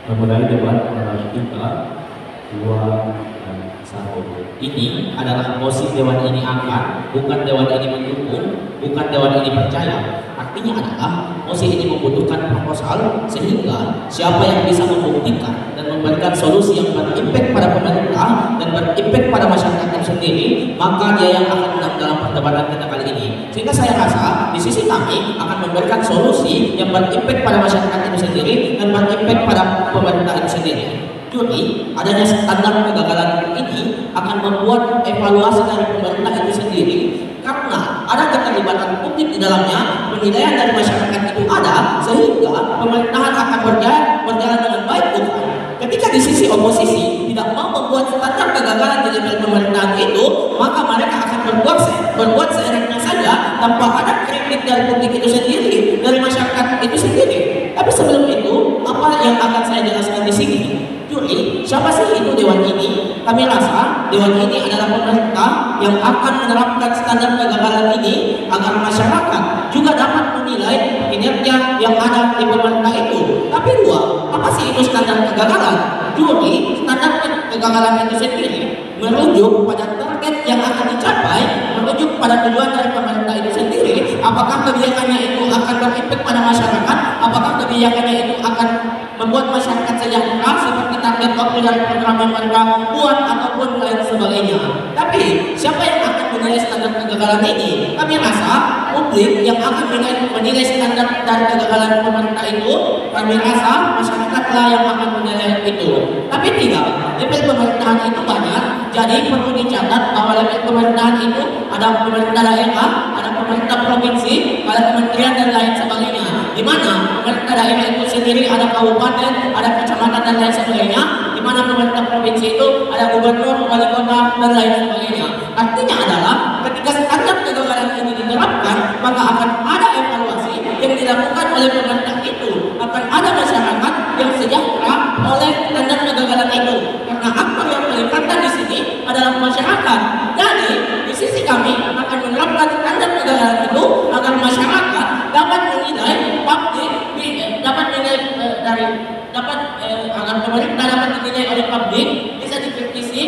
Memulai debat kita 2-1. Ini adalah mosi dewan ini angkat, bukan dewan ini mendukung, bukan dewan ini percaya. Artinya adalah mosi ini membutuhkan proposal sehingga siapa yang bisa membuktikan dan memberikan solusi yang berimpact pada pemerintah dan berimpact pada masyarakat itu sendiri, maka dia yang akan menang dalam perdebatan kita kali ini. Sehingga saya rasa di sisi kami akan memberikan solusi yang berimpact pada masyarakat itu sendiri dan berimpact pada pemerintah itu sendiri. Jadi adanya standar kegagalan ini akan membuat evaluasi dari pemerintah itu sendiri, karena ada keterlibatan publik di dalamnya, penilaian dari masyarakat itu ada, sehingga pemerintahan akan berjalan dengan baik bukan. Ketika di sisi oposisi tidak mau membuat standar kegagalan di level pemerintahan itu, maka mereka akan berbuat seenaknya saja tanpa ada kritik dari publik itu sendiri, dari masyarakat itu sendiri. Tapi sebelum itu, apa yang akan saya jelaskan di sini? Jadi, siapa sih itu dewan ini? Kami rasa dewan ini adalah pemerintah yang akan menerapkan standar kegagalan ini agar masyarakat juga dapat menilai kinerja yang ada di pemerintah itu. Tapi dua, apa sih itu standar kegagalan? Jadi, standar kegagalan itu sendiri merujuk pada target yang akan dicapai, merujuk pada tujuan dari pemerintah itu sendiri. Apakah kebijakannya itu akan berimpact pada masyarakat? Apakah kebijakannya itu akan membuat masyarakat sejahtera seperti target waktu dari program yang mereka buat ataupun lain sebagainya. Tapi siapa yang akan menilai standar kegagalan ini? Kami rasa publik yang akan menilai standar dari kegagalan pemerintah itu. Kami rasa masyarakatlah yang akan menilai itu. Tapi tidak, level pemerintahan itu banyak. Jadi perlu dicatat bahwa level pemerintahan itu ada pemerintah daerah, ada pemerintah provinsi, ada kementerian dan lain sebagainya. Di mana pemerintah daerah itu sendiri ada kabupaten, ada kecamatan dan lain sebagainya. Di mana pemerintah provinsi itu ada gubernur, wali kota dan lain sebagainya. Artinya adalah ketika standar kegagalan ini diterapkan, maka akan ada evaluasi yang dilakukan oleh pemerintah itu. Akan ada masyarakat yang sejahtera oleh standar kegagalan itu. Karena aktor yang paling rentan di sini adalah masyarakat. Jadi di sisi kami akan menerapkan standar kegagalan itu agar masyarakat dapat menilai publik, dapat menilai agar pemerintah dapat dinilai oleh publik, bisa dikritisi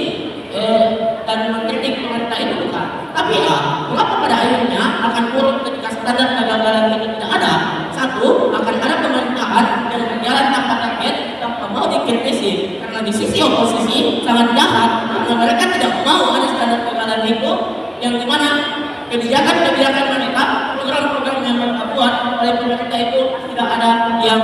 dan mengkritik pemerintah itu bukan. Tapi mengapa pada akhirnya akan turun ketika standar kegagalan itu tidak ada? Satu, akan ada pemerintahan yang berjalan tanpa target, tanpa mau dikritisi. Karena di sisi oposisi sangat jahat, karena mereka tidak mau ada standar kegagalan itu, yang dimana kebijakan-kebijakan mereka, program-program yang mereka buat oleh pemerintah itu tidak ada yang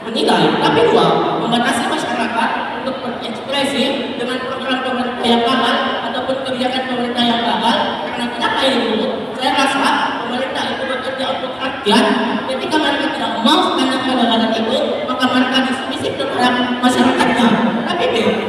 menilai. Tapi dua, membatasi masyarakat untuk berekspresi dengan program pemerintah yang gagal ataupun kebijakan pemerintah yang gagal. Karena kenapa ini dulu? Saya rasa pemerintah itu bekerja untuk rakyat. Ketika mereka tidak mau standar kegagalan itu, maka mereka dismisif terhadap masyarakatnya. Tapi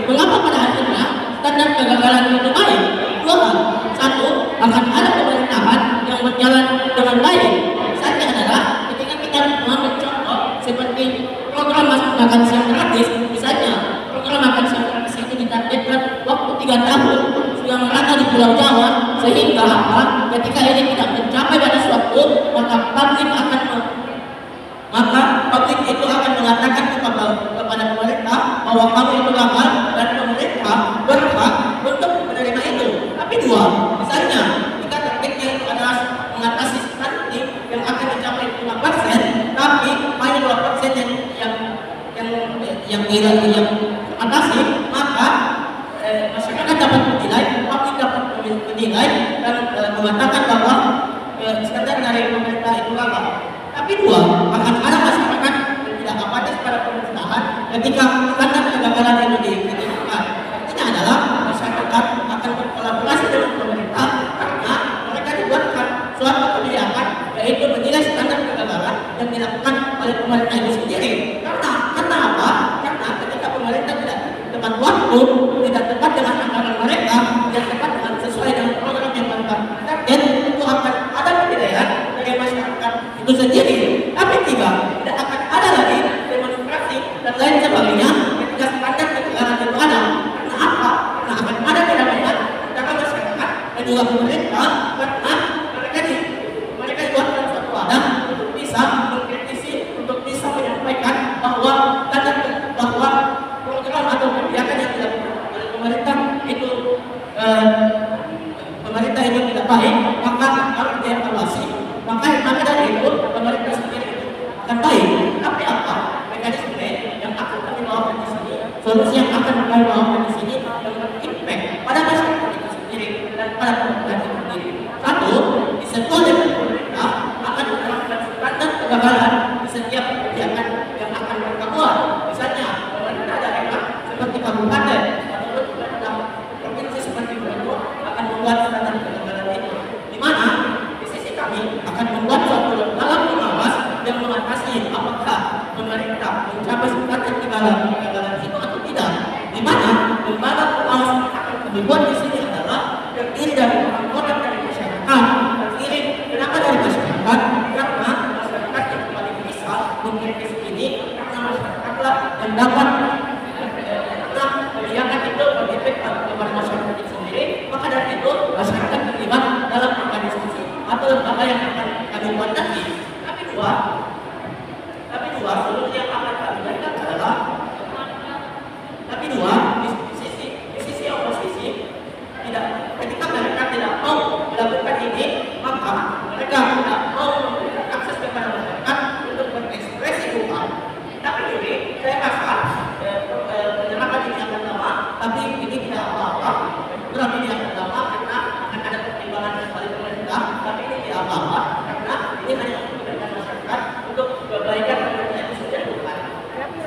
mengapa pada akhirnya standar kegagalan itu baik? Dua hal. Satu, akan ada pemerintahan yang berjalan dengan baik. Misalnya adalah ketika kita mengambil contoh seperti program makan siang gratis, misalnya program makan siang gratis itu ditargetkan waktu 3 tahun sudah merata di Pulau Jawa, sehingga ketika ini tidak mencapai pada suatu, maka publik itu akan mengatakan kepada pemerintah bahwa kamu itu gagal dan pemerintah berhak untuk menerima itu. Tapi dua, misalnya jika targetnya itu adalah mengatasi stunting yang akan mencapai 5%, tapi hanya 2% yang atasi, maka masyarakat dapat menilai, publik dapat menilai dan mengatakan bahwa standar dari pemerintah itu gagal. Tapi dua, akan ada masyarakat yang tidak apatis pada pemerintahan ketika standar kegagalan itu ditentukan. Artinya adalah masyarakat akan berkolaborasi dengan pemerintah karena mereka dibuatkan suatu kebijakan, yaitu menilai standar kegagalan yang dilakukan oleh pemerintah itu sendiri. Karena apa? Karena ketika pemerintah tidak tepat waktu, tidak tepat dengan anggaran mereka, tidak tepat dengan sesuai dengan program yang mereka target, itu akan ada penilaian dari masyarakat itu sendiri. Tapi tidak akan ada lagi demonstrasi dan lain sebagainya ketika standar kegagalan itu ada. Karena apa? Karena akan ada perbedaan antara masyarakat dan juga pemerintah, karena mereka dibuatkan suatu wadah untuk bisa mengkritisi, untuk bisa menyampaikan bahwa standar akan baik. Tapi apa mekanisme yang akan kami bawakan di sini, solusi yang akan kami bawakan di sini yang berimpact pada masyarakat itu sendiri dan pada pemerintah itu sendiri. Satu, di sebuah pemerintah akan menerapkan standar kegagalan di setiap kebijakan yang akan mereka buat. Misalnya pemerintah daerah seperti kabupaten atau pemerintah provinsi seperti Bogor akan membuat standar kegagalan itu, di mana di sisi kami akan membuat suatu dalam pengawas yang mengatasi apakah pemerintah mencapai standar kegagalan itu atau tidak. Di mana lembaga pengawas yang akan kami buat di sini adalah terdiri dari anggota dari masyarakat. Terdiri kenapa dari masyarakat? Karena masyarakat yang paling bisa mengkritisi ini, karena masyarakatlah yang dapat kebijakan itu berefek kepada masyarakat itu sendiri. Maka dari itu masyarakat terlibat dalam organisasi atau lembaga yang akan kami buat nanti. Tapi dua solusi yang akan kami berikan adalah di sisi oposisi tidak, ketika mereka tidak mau melakukan ini, maka mereka tidak mau memberikan akses kepada masyarakat untuk berekspresi hukum. Tapi ini saya rasa penerapan ini akan lama, tapi ini tidak apa-apa. Berarti ini akan lama karena akan ada pertimbangan dari pemerintah, tapi ini tidak apa-apa karena ini hanya untuk memberikan masyarakat untuk kebaikan pemerintah itu sudah bukan.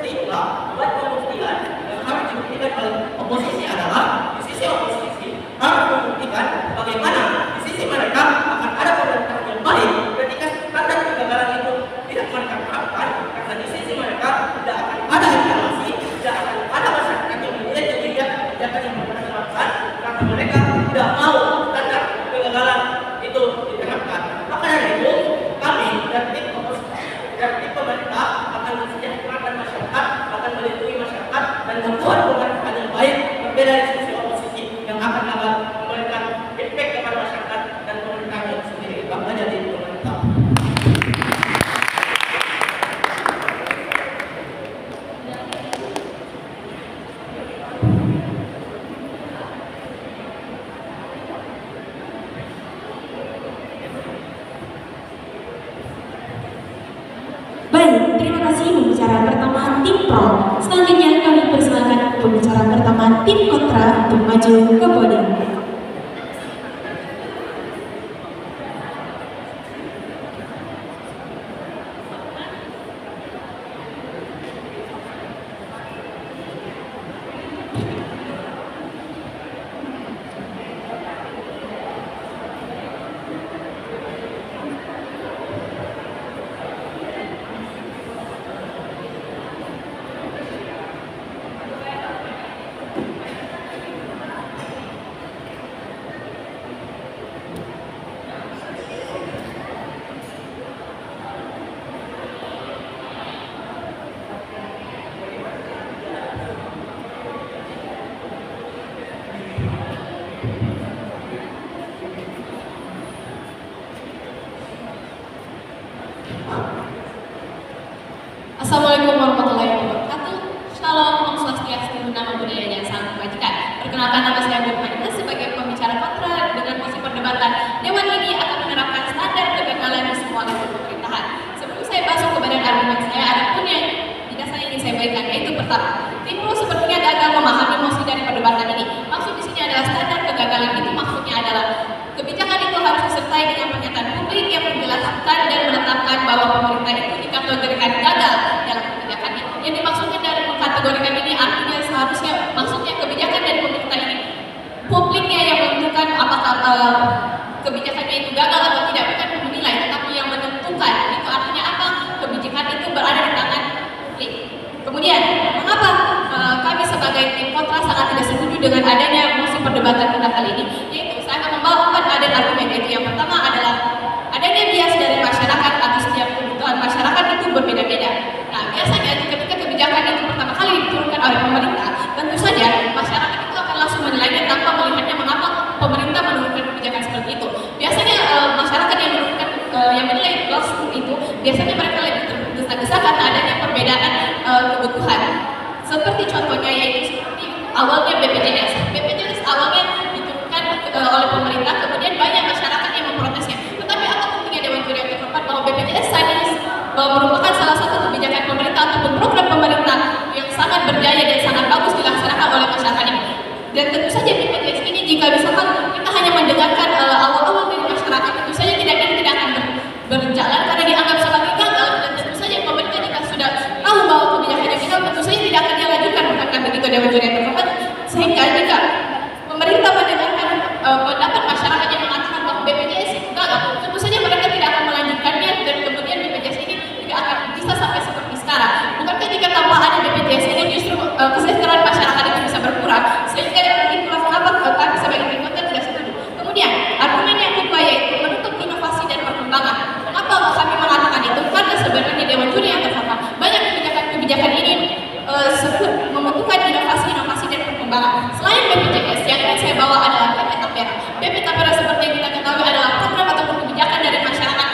Sehingga buat pembuktian yang harus dibuktikan oleh oposisi adalah di sisi oposisi harus membuktikan bagaimana di sisi mereka akan ada pemerintah yang baik ketika standar kegagalan itu tidak mereka terapkan, karena di sisi mereka tidak akan ada evaluasi, tidak akan ada masyarakat yang menilai kebijakan yang mereka terapkan karena mereka tidak mau standar kegagalan itu diterapkan. Maka dari itu kami dan tim pemerintah akan mensejahterakan masyarakat, akan melindungi masyarakat dan membuat pemerintahan yang baik, berbeda dari sisi oposisi yang akan memberikan efek kepada masyarakat dan pemerintahnya itu sendiri. Bangga jadi pemerintah. Baik, terima kasih pembicara pertama tim pro. Selanjutnya kami persilakan pembicara pertama tim kontra untuk maju ke podium. Assalamualaikum warahmatullahi wabarakatuh. Shalom, Om Swastiastu, nama budayanya sang kebajikan. Perkenalkan, nama saya Bu Marina sebagai pembicara kontra dengan mosi perdebatan. Dewan ini akan menerapkan standar kegagalan di semua level pemerintahan. Sebelum saya masuk ke badan argumen saya, ada pun yang tidak saya ingin saya berikan, yaitu pertama, tim pro sepertinya gagal memahami mosi dari perdebatan ini. Maksud di sini adalah standar kegagalan itu maksudnya adalah kebijakan itu harus disertai dengan pernyataan publik yang menjelaskan dan menetapkan bahwa pemerintah itu dikategorikan gagal dalam kebijakannya. Yang dimaksudkan dari mengkategorikan ini artinya seharusnya maksudnya kebijakan dari pemerintah ini publiknya yang menentukan apakah kebijakannya itu gagal atau tidak, bukan menilai, tetapi yang menentukan. Itu artinya apa? Kebijakan itu berada di tangan publik. Kemudian, mengapa kami sebagai tim kontra sangat tidak setuju dengan adanya mosi perdebatan kita kali ini? Yaitu saya akan membawa 4 adat argumen. Yaitu yang pertama adalah adanya bias dari masyarakat atau setiap kebutuhan masyarakat itu berbeda-beda. Nah, biasanya ketika kebijakan itu pertama kali diturunkan oleh pemerintah, tentu saja masyarakat itu akan langsung menilainya tanpa melihatnya mengapa pemerintah menurunkan kebijakan seperti itu. Biasanya masyarakat yang menurunkan yang menilai langsung itu biasanya mereka lebih tergesa-gesa karena adanya perbedaan kebutuhan. Seperti contohnya yaitu seperti awalnya BPJS awalnya diturunkan oleh pemerintah, kemudian banyak masyarakat yang memprotesnya. Tetapi apa buktinya Dewan Juri yang terhormat bahwa BPJS saat ini merupakan salah juga Dewan Juri yang terhormat, sehingga jika pemerintah mendengarkan pendapat masyarakat yang mengatakan bahwa BPJS itu gagal, tentu saja mereka tidak akan melanjutkannya dan kemudian BPJS ini tidak akan bisa sampai seperti sekarang. Bukankah jika tanpa ada BPJS ini justru kesejahteraan masyarakat itu bisa berkurang, sehingga itulah mengapa kami sebagai Demokrat tidak setuju. Kemudian argumen yang kedua yaitu menutup inovasi dan perkembangan. Mengapa kami mengatakan itu? Karena sebenarnya Dewan Juri yang terhormat banyak kebijakan ini membutuhkan inovasi dan perkembangan. Selain BPJS, yang ingin saya bawa adalah BP Tapera. BP Tapera seperti yang kita ketahui adalah program ataupun kebijakan dari masyarakat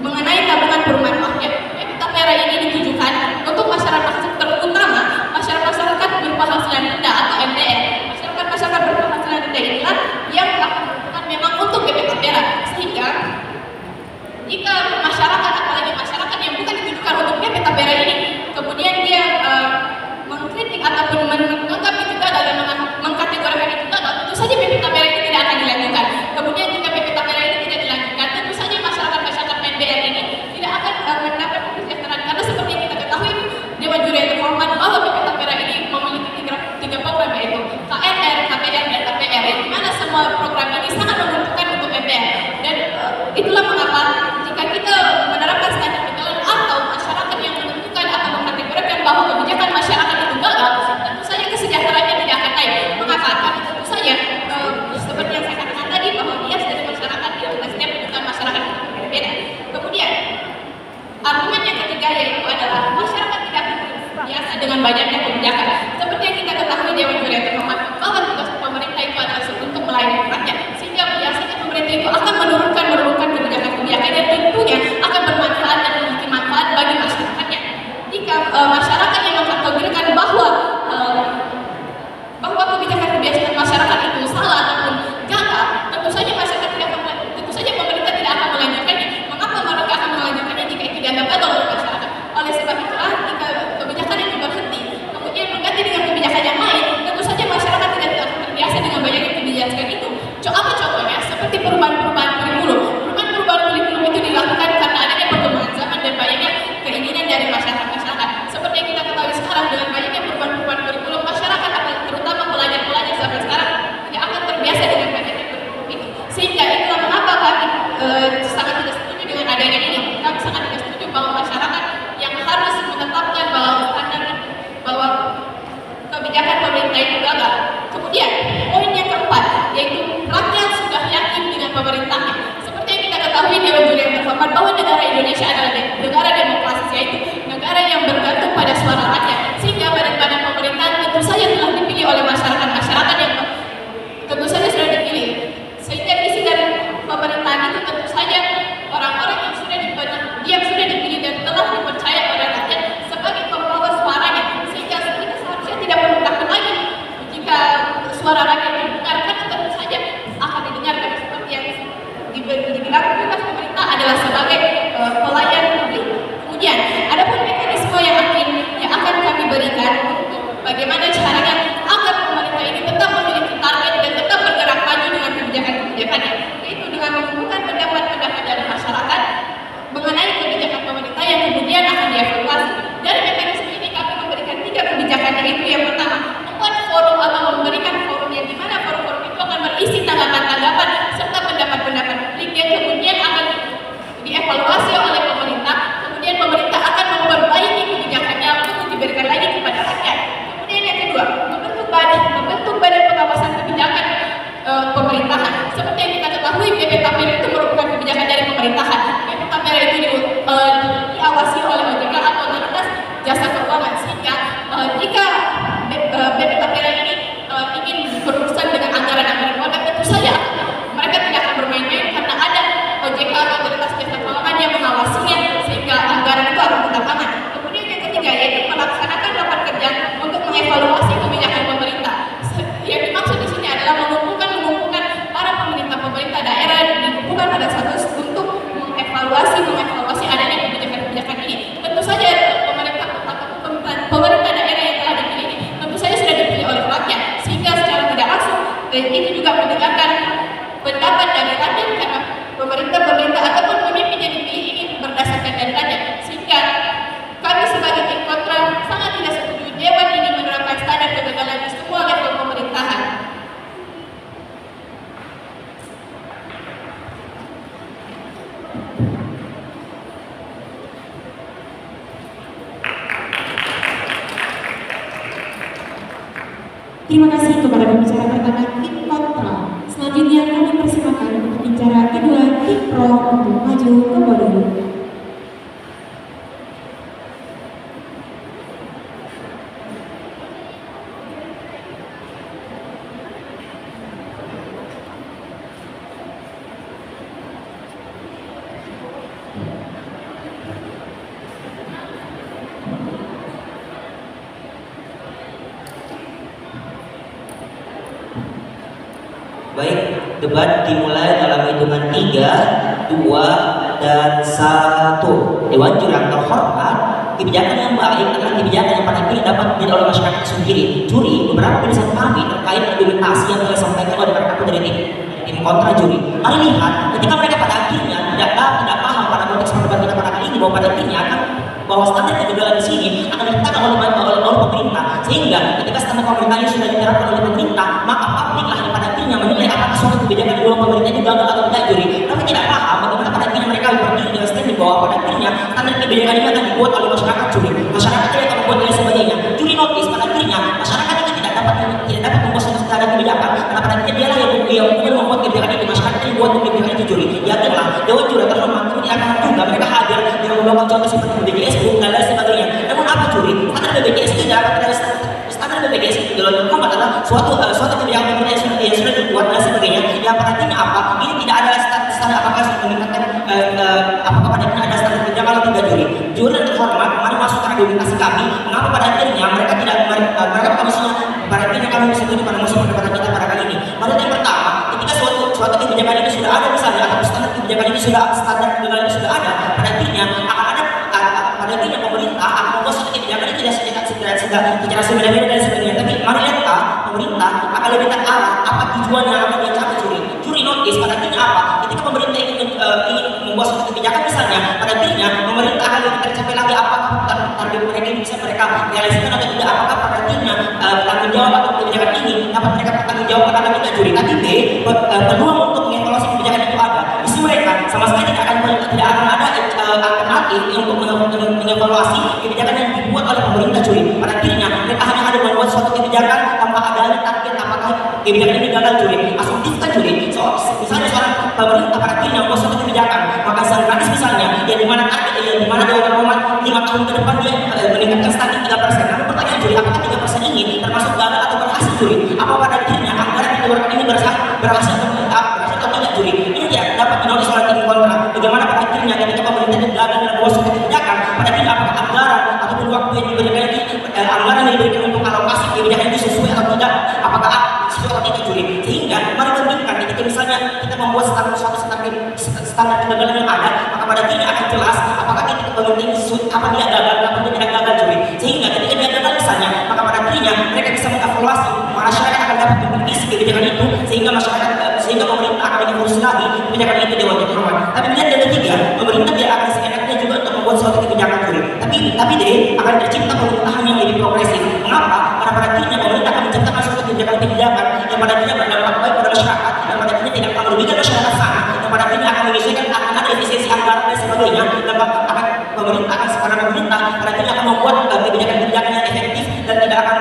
mengenai tabungan perumahan rakyat. BP Tapera ini ditujukan untuk masyarakat terutama masyarakat berpenghasilan rendah atau MDR. Masyarakat berpenghasilan rendah inilah yang akan membutuhkan memang untuk BP Tapera, sehingga jika masyarakat, apalagi masyarakat yang bukan ditujukan untuk BP Tapera ini, kemudian dia mengkritik ataupun menganggap itu gagal dan mengkategorikan itu gagal, tentu saja BP Tapera ini tidak akan dilanjutkan. Kemudian jika BP Tapera ini tidak dilanjutkan, tentu saja masyarakat MDR ini tidak akan mendapat kesejahteraan, karena seperti yang kita ketahui Dewan Juri yang terhormat bahwa BP Tapera ini memiliki tiga program, yaitu KRR, KPR, dan KPR, yang dimana semua program ini sangat menguntungkan untuk MDR. Dan itulah mengapa jika kita menerapkan standar pedoman atau masyarakat yang menentukan atau mengkategorikan bahwa kebijakan masyarakat itu gagal, tentu saja kesejahteraannya tidak akan naik. Mengapa? Karena tentu saja seperti yang saya katakan tadi bahwa bias dari masyarakat itu setiap kebutuhan masyarakat itu berbeda. Kemudian argumen yang ketiga yaitu adalah masyarakat tidak biasa dengan banyaknya kebijakan. Seperti yang kita ketahui Dewan Juri yang terhormat bahwa tugas pemerintah itu adalah untuk melayani rakyat, sehingga biasanya pemerintah itu akan menurunkan kebijakan-kebijakan yang tentunya akan bermanfaat dan memiliki manfaat bagi masyarakatnya. Jika masyarakat yang mengkategorikan bahwa kebijakan masyarakat itu salah ataupun gagal, tentu saja pemerintah tidak akan melanjutkannya. Mengapa mereka akan melanjutkannya jika itu dianggap gagal oleh masyarakat? Oleh sebab itulah jika kebijakan itu berhenti, kemudian mengganti Terima kasih kepada pembicara pertama tim kontra. Selanjutnya kami persilakan pembicara kedua tim pro untuk maju ke podium. Baik, debat dimulai dalam hitungan 3, 2, dan 1. Dewan juri yang terhormat, kebijakan yang baik adalah kebijakan yang pada akhirnya dapat dilihat oleh masyarakat sendiri. Juri, beberapa penjelasan kami terkait argumentasi yang telah disampaikan oleh rekan-rekan dari tim kontra juri. Mari lihat, ketika mereka pada akhirnya tidak paham pada konteks perdebat kita pada kali ini, bahwa pada akhirnya akan bahwa standar kegagalan di sini akan diterapkan oleh pemerintah, sehingga ketika standar pemerintah ini sudah diterapkan oleh pemerintah, maka publik lah yang pada akhirnya menilai apakah suatu kebijakan di luar pemerintah itu gagal atau tidak. Juri tapi tidak paham bagaimana pada akhirnya mereka berdiri dengan standing bahwa pada akhirnya standar kebijakan ini akan dibuat oleh masyarakat. Juri masyarakat tidak akan membuat dan sebagainya. Juri notice pada akhirnya masyarakat itu tidak dapat membuat suatu standar kebijakan, karena pada akhirnya dialah yang membuat kebijakan itu. Masyarakat yang membuat kebijakan itu. Juri yakinlah dewan juri terhormat tidak akan juga mereka hadir dengan membawa contoh seperti BPJS dan lain sebagainya. Namun apa juri, standar BPJS itu dapat standar BPJS itu dalam hukum adalah suatu kebijakan yang sudah dibuat dan sebagainya. Yang pada akhirnya apa? Ini tidak ada standar apakah meningkatkan apakah pada akhirnya ada standar kebijakan kalau tidak. Juri yang terhormat, mari masuk ke argumentasi kami. Mengapa pada akhirnya mereka tidak mereka komisinya pada akhirnya kami setuju pada musuh perdebatan kita pada kali ini. Menurut yang pertama, ketika suatu kebijakan ini sudah ada misalnya, atau standar kebijakan ini sudah ada, pada akhirnya akan ada pada akhirnya pemerintah akan membuat suatu kebijakan ini tidak secara sederhana dan sebagainya. Tapi mari lihat pemerintah akan lebih terarah apa tujuan yang akan dia capai. Juri notice pada akhirnya apa? Ketika pemerintah ingin membuat suatu kebijakan misalnya, pada akhirnya pemerintah akan lebih tercapai lagi apa target mereka ini bisa mereka realisasikan atau tidak. Apakah pada akhirnya tanggung jawab atau kebijakan ini dapat mereka bertanggung jawab atau tidak. Juri tapi B, peluang untuk mengevaluasi kebijakan itu ada. Isi mereka sama sekali tidak akan ada alternatif untuk mengevaluasi kebijakan yang dibuat oleh pemerintah. Juri pada akhirnya mereka hanya ada membuat suatu kebijakan tanpa adanya target apakah kebijakan ini gagal. Juri asumtif kan. Juri misalnya seorang pemerintah pada akhirnya membuat suatu kebijakan, maka gratis misalnya yang dimana target yang dimana dewan terhormat 5 tahun ke depan dia meningkatkan stunting 3%. Namun pertanyaan juri, apakah 3% ini termasuk gagal atau berhasil. Juri apa pada akhirnya anggaran yang dikeluarkan ini berhasil atau tidak. Juri ini tidak dapat dinotis oleh tim kontra. Bagaimana pada akhirnya ketika pemerintah itu gagal dalam membuat suatu kebijakan, pada akhirnya apakah anggaran ataupun waktu yang diberikan ini anggaran yang diberikan untuk alokasi kebijakan itu sesuai atau tidak, apakah sesuai atau tidak. Juri sehingga mari bandingkan ketika misalnya kita membuat suatu standar kegagalan yang ada, maka pada akhirnya akan jelas apakah ketika pemerintah ini apa dia gagal atau dia tidak gagal. Juri sehingga ketika dia gagal misalnya, maka pada akhirnya mereka bisa mengevaluasi, masyarakat akan dapat mengkritisi kebijakan itu, sehingga pemerintah akan mengevaluasi lagi kebijakan itu dewan terhormat. Tapi lihat yang ketiga, pemerintah dia akan seenaknya juga untuk membuat suatu kebijakan. Juri tapi deh akan tercipta pemerintahan yang lebih progresif. Mengapa? Karena pada akhirnya pemerintah akan menciptakan suatu kebijakan yang pada akhirnya berdampak baik pada masyarakat, yang pada akhirnya tidak akan merugikan masyarakat sana, yang pada akhirnya akan menyesuaikan, akan ada efisiensi anggaran dan sebagainya. Dan akan pemerintah pada akhirnya akan membuat kebijakan-kebijakan yang efektif dan tidak akan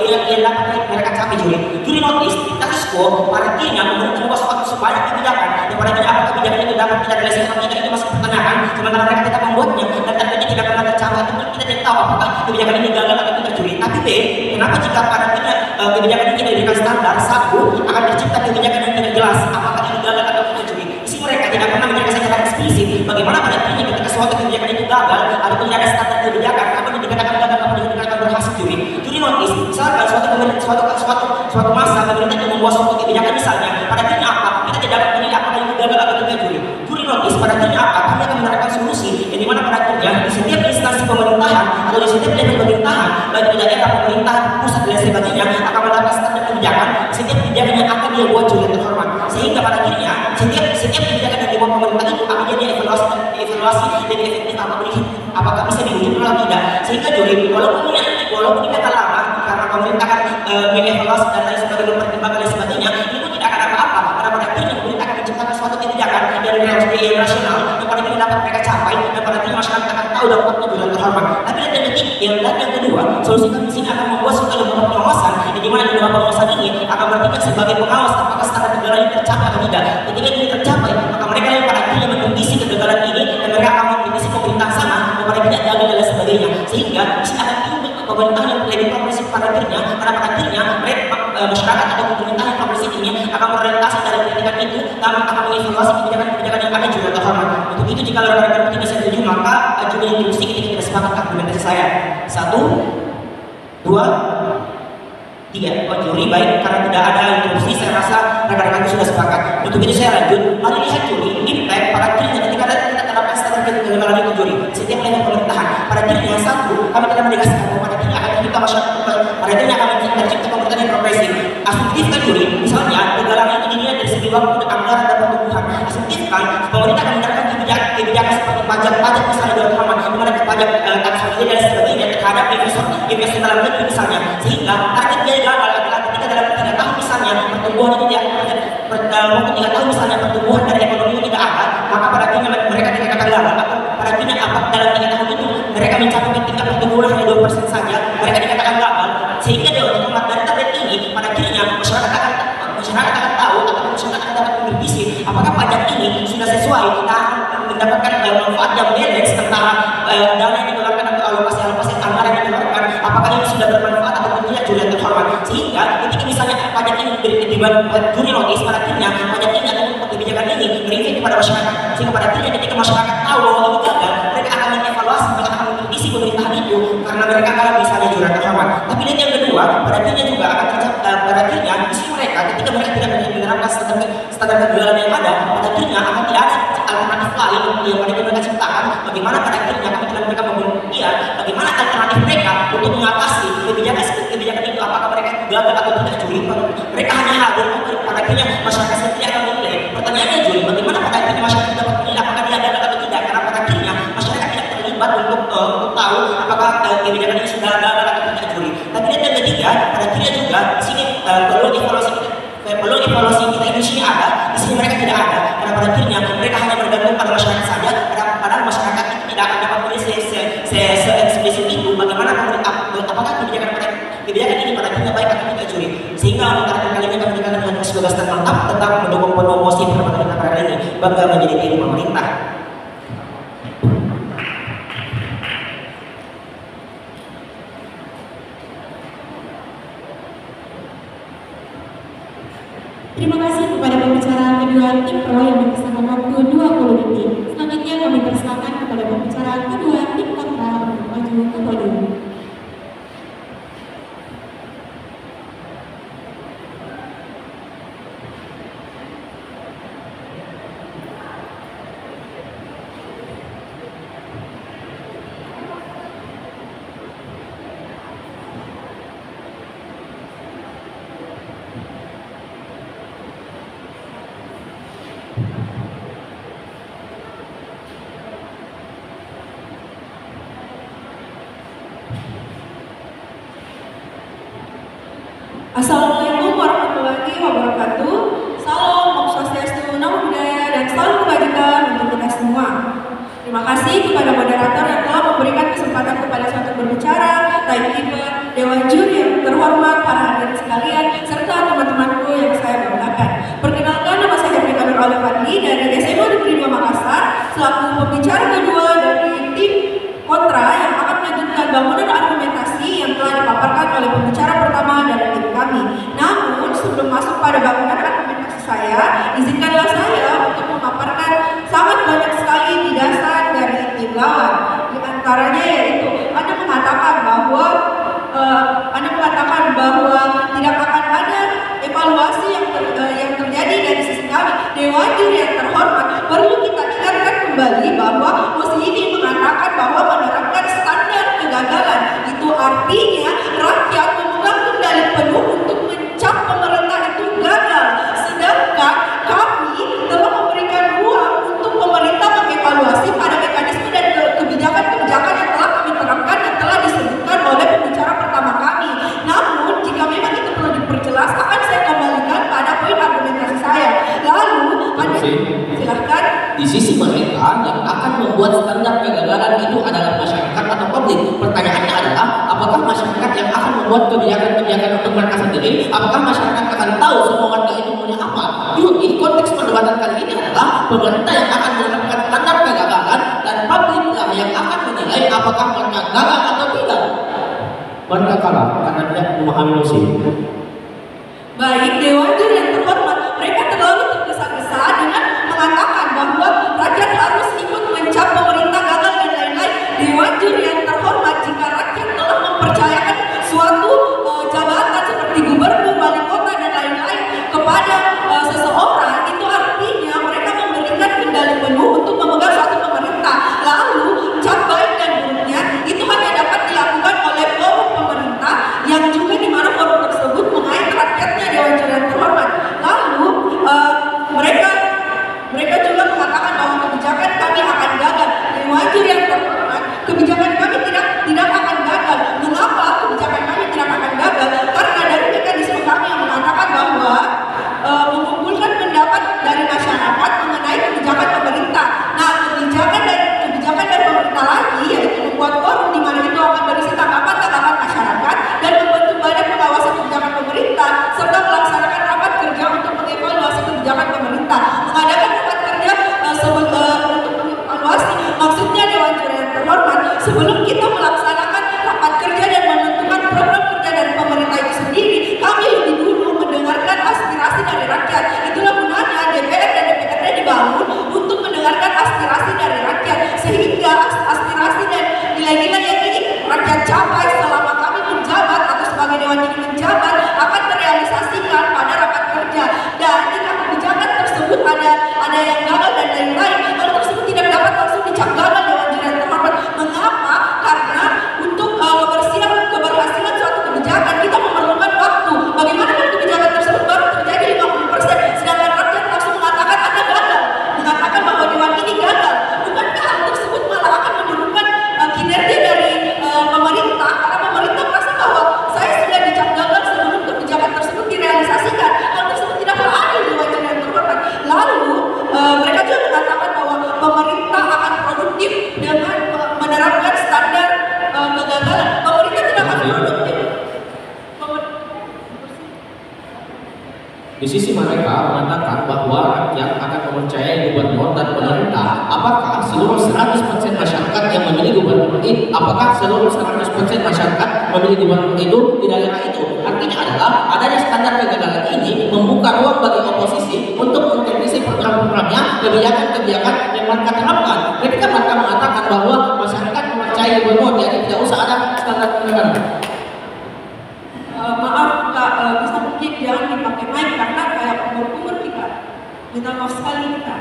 yang dapat mereka capai. Juri notice status quo pada akhirnya pemerintah membuat suatu sebanyak kebijakan yang pada akhirnya apakah kebijakan itu dapat kita realisasikan atau tidak, itu masih pertanyaan. Sementara mereka tidak membuatnya dan targetnya tidak pernah tercapai, ataupun kita tidak tahu apakah kebijakan ini gagal atau tidak. Juri tapi B, kenapa jika pada akhirnya kebijakan ini tidak diberikan standar, satu akan tercipta kebijakan yang tidak jelas apakah ini gagal atau tidak. Juri isi mereka tidak pernah menjelaskan secara eksplisit bagaimana pada akhirnya ketika suatu kebijakan itu gagal ataupun tidak ada standar kebijakan, apa yang dikatakan gagal, apa yang dikatakan berhasil. Juri notice misalkan suatu masa pemerintah itu membuat suatu kebijakan misalnya, pada akhirnya apa? Kita tidak dapat menilai apakah itu gagal atau tidak. Juri notice pada akhirnya apa? Kami akan menerapkan solusi yang dimana pada akhirnya di setiap instansi pemerintahan atau di setiap level pemerintahan, baik di daerah, pemerintah pusat dan sebagainya, akan menerapkan standar kebijakan setiap kebijakan yang akan dia buat. Juri terhormat sehingga pada akhirnya setiap kebijakan yang dibuat pemerintah itu akan jadi evaluasi dan efektif apakah bisa diwujudkan atau tidak. Sehingga juri walaupun ini kata lama karena pemerintah akan mengevaluasi dan lain sebagainya, mempertimbangkan dan sebagainya, itu tidak akan apa-apa karena pada akhirnya pemerintah akan menciptakan suatu kebijakan yang rasional yang pada akhirnya dapat mereka capai dan pada akhirnya masyarakat akan tahu dampaknya. Juri terhormat tapi yang kedua, solusi kami di sini akan membuat suatu lembaga pengawasan yang dimana lembaga berperan sebagai pengawas apakah standar kegagalan ini tercapai atau tidak. Ketika ini tercapai, maka mereka yang pada akhirnya mengkritisi kegagalan ini dan mereka akan mengkritisi pemerintahan sana kepada tidak gagal dan sebagainya. Sehingga di sini akan timbul pemerintahan yang lebih progresif pada akhirnya, karena pada akhirnya mereka masyarakat atau pemerintahan yang progresif ini akan berorientasi dari kritikan itu dan akan mengevaluasi kebijakan-kebijakan yang ada juga terhormat. Untuk itu jika rekan-rekan tidak setuju maka ajukan interupsi ketika tidak sepakat argumentasi saya. 1, 2, 3. Oh, juri baik, karena tidak ada interupsi saya rasa rekan-rekan sudah sepakat. Untuk itu saya lanjut. Mari lihat juri impact pada dirinya ketika kita terapkan standar kegagalan itu juri setiap level pemerintahan. Pada dirinya 1, kami tidak menegaskan bahwa pada dirinya akan kita masyarakat, pada dirinya akan tercipta pemerintahan yang progresif. Asumtif kan juri, misalnya kegagalan itu dilihat dari segi waktu, anggaran dan pertumbuhan. Asumtif kan pemerintah akan menerapkan kebijakan seperti pajak misalnya dalam hal mana pajak tax holiday dan sebagainya terhadap investor dalam negeri misalnya, sehingga target dia gagal adalah ketika dalam 3 tahun misalnya pertumbuhan itu tidak waktu 3 tahun misalnya pertumbuhan dari ekonomi itu tidak ada, maka pada akhirnya mereka dikatakan gagal, atau pada akhirnya apa dalam 3 tahun itu mereka mencapai tingkat pertumbuhan hanya 2% saja, mereka dikatakan gagal. Sehingga dari target ini pada akhirnya masyarakat akan tahu atau masyarakat akan dapat mengkritisi apakah pajak ini sudah sesuai dan mendapatkan manfaat yang balance antara dana yang dikeluarkan atau alokasi anggaran yang dikeluarkan, apakah ini sudah bermanfaat atau tidak juri yang terhormat. Sehingga ketika misalnya pajak ini dibuat juri notis, pada akhirnya pajak ini akan kebijakan ini berimpact kepada masyarakat, sehingga pada akhirnya ketika masyarakat tahu bahwa ini gagal, mereka akan mengevaluasi, mereka akan mengkritisi pemerintahan itu karena mereka kalah misalnya juri yang terhormat. Tapi lihat yang kedua, pada akhirnya juga akan pada akhirnya isi mereka ketika mereka tidak menerapkan standar kegagalan yang ada, pada akhirnya akan tidak ada alternatif lain yang mereka ciptakan. Bagaimana pada akhirnya ketika mereka membuktikan bagaimana alternatif mereka untuk mengatasi kebijakan itu, apakah mereka gagal atau tidak juri. Mereka hanya hadir, pada akhirnya masyarakat tidak akan menilai. Pertanyaannya juri, bagaimana pada akhirnya masyarakat dapat menilai apakah dia gagal atau tidak, karena pada akhirnya masyarakat tidak terlibat untuk tahu apakah kebijakan ini sudah gagal atau tidak juri. Tapi yang ketiga, pada akhirnya juga di sini perlu evaluasi kita di sini ada, di sini mereka tidak ada, karena pada akhirnya mereka hanya bergantung pada masyarakat saja, padahal masyarakat itu tidak akan dapat menilai se-eksplisit itu bagaimana apakah kebijakan ini pada akhirnya baik atau tidak juri. Sehingga untuk kali ini kami dengan sebagai stand mantap tetap mendukung promosi pemerintah pada ini bangga menjadi tim pemerintah. Terima kasih kepada pembicara kedua tim pro yang berkisahkan waktu 20 detik. Selanjutnya kami persilakan kepada pembicara kedua tim kontra untuk maju ke podium. Assalamualaikum warahmatullahi wabarakatuh. Salam, Om Swastiastu, Namo Buddhaya, dan salam kebajikan untuk kita semua. Terima kasih kepada moderator yang telah memberikan kesempatan kepada saya untuk berbicara, timekeeper, dewan juri yang terhormat, para hadirin sekalian, serta teman-temanku yang saya banggakan. Perkenalkan, nama saya Jafrika Nur Aulia Fadli dari SMA Negeri 2 Makassar, selaku pembicara kedua dari tim kontra yang akan melanjutkan bangunan argumentasi yang telah dipaparkan oleh pembicara pertama dari tim kami. Namun sebelum masuk pada bangunan argumentasi saya, izinkanlah saya untuk memaparkan sangat banyak sekali di dasar dari tim lawan. Di antaranya yaitu Anda mengatakan bahwa tidak akan ada evaluasi yang terjadi dari sisi kami. Dewan juri yang terhormat, perlu kita ingatkan kembali bahwa mosi ini mengatakan bahwa menerapkan standar kegagalan. Itu artinya rakyat memegang kendali penuh untuk mencap pemerintah itu gagal. Sedangkan kami telah memberikan ruang untuk pemerintah mengevaluasi pada mekanisme dan kebijakan-kebijakan yang telah kami terapkan dan telah disebutkan oleh pembicara pertama kami. Namun jika memang itu perlu diperjelas, akan saya kembalikan pada poin argumentasi saya. Lalu Anda silahkan. Di sisi mereka yang akan membuat standar kegagalan itu adalah masyarakat atau publik. Pertanyaannya adalah apakah masyarakat yang akan membuat kebijakan-kebijakan untuk mereka sendiri ini, apakah masyarakat akan tahu semua warga itu maunya apa? Jadi konteks perdebatan kali ini adalah pemerintah yang akan menerapkan standar kegagalan dan publik lah yang akan menilai apakah mereka gagal atau tidak. Mereka kalah karena tidak memahami musik. Baik, Dewan Juri yang terhormat, mereka terlalu tergesa-gesa dengan mengatakan bahwa rakyat harus ikut mencap pemerintah gagal dan lain-lain. Dewan Juri yang terhormat, jika rakyat telah mempercayakan suatu jabatan seperti gubernur, wali kota dan lain-lain kepada seseorang, itu artinya mereka memberikan kendali penuh untuk memegang suatu pemerintah. Lalu cap baik dan buruknya itu hanya dapat dilakukan oleh forum pemerintah yang juga di mana forum tersebut mengait rakyatnya. Dewan Juri yang terhormat. Lalu mereka juga mengatakan bahwa kebijakan kami akan gagal. Dewan Juri yang terhormat, kebijakan kami tidak akan gagal. Mengapa kebijakan kami tidak akan gagal? Karena dari mekanisme kami yang mengatakan bahwa mengumpulkan pendapat dari masyarakat mengenai kebijakan pemerintah. Nah, kebijakan dari pemerintah lagi yaitu membuat forum di mana itu akan berisi tanggapan masyarakat dan membentuk badan pengawasan kebijakan pemerintah serta melaksanakan rapat kerja untuk mengevaluasi kebijakan pemerintah. Mengadakan rapat kerja untuk mengevaluasi, maksudnya Dewan Juri yang terhormat, sebelum kita melaksanakan rapat kerja dan menentukan program kerja dari pemerintah itu sendiri, kami lebih dulu mendengarkan aspirasi dari rakyat. Itulah gunanya DPR dan DPRD dibangun untuk mendengarkan aspirasi dari rakyat, sehingga aspirasi dan nilai-nilai yang ingin rakyat capai selama kami menjabat atau sebagai Dewan ini menjabat akan terrealisasikan pada rapat kerja. Dan jika kebijakan tersebut ada yang gagal dan lain-lain, hal tersebut tidak dapat langsung dicap gagal Dewan Juri yang terhormat. Mengapa? Karena untuk keberhasilan suatu kebijakan kita memerlukan waktu. Bagaimana kalau kebijakan tersebut baru terjadi 50%, sedangkan rakyat langsung mengatakan Anda gagal, mengatakan bahwa Dewan ini gagal. Bukankah hal tersebut malah akan menurunkan kinerja dari pemerintah, karena pemerintah merasa bahwa saya sudah dicap gagal sebelum kebijakan tersebut direalisasikan. Hal tersebut tidaklah adil Dewan Juri yang terhormat. Lalu mereka juga mengatakan bahwa pemerintah akan produktif dengan menerapkan standar kegagalan. Pemerintah tidak akan produktif. Di sisi mereka mengatakan bahwa rakyat akan mempercayai gubernur dan pemerintah. Apakah seluruh 100% masyarakat yang memilih gubernur itu? Apakah seluruh 100% masyarakat memilih gubernur itu di daerah itu? Artinya adalah adanya standar kegagalan ini membuka ruang bagi oposisi untuk mengkritisi program-programnya, kebijakan-kebijakan yang mereka terapkan. Ketika mereka mengatakan bahwa masyarakat mempercayai gubernur, jadi tidak usah ada standar kegagalan. Maaf Kak, bisa mungkin jangan dipakai mic karena kayak umur kita. Minta maaf sekali kita.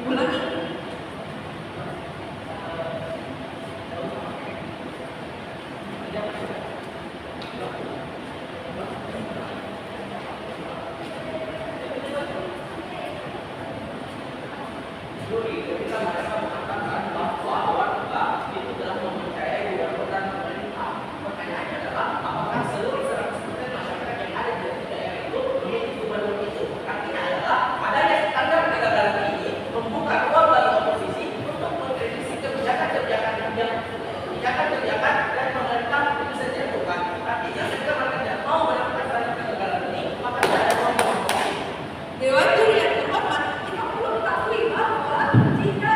Ulangi. Dewan Juri yang terhormat, kita perlu ketahui bahwa jika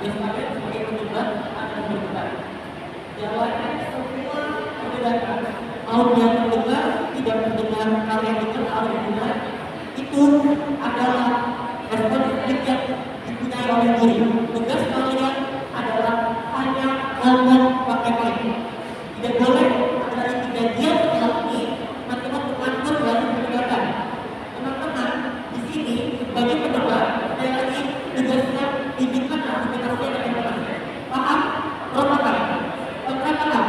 tugas kalian sebagai pejabat akan berdebat. Jawabannya semua perdebatan. Kalau dia mendengar, tidak mendengar, kalian dengar atau mendengar, itu adalah responsif yang dipunyai oleh juri. Tugas kalian adalah hanya ngomong pakai mic. Tidak boleh ada kejadian setelah ini teman-teman mengatur dalam perdebatan. Teman-teman di sini sebagai pendebat, saya lagi tugasnya bikinkan argumentasi dengan benar. Paham? Romakan. Romakan.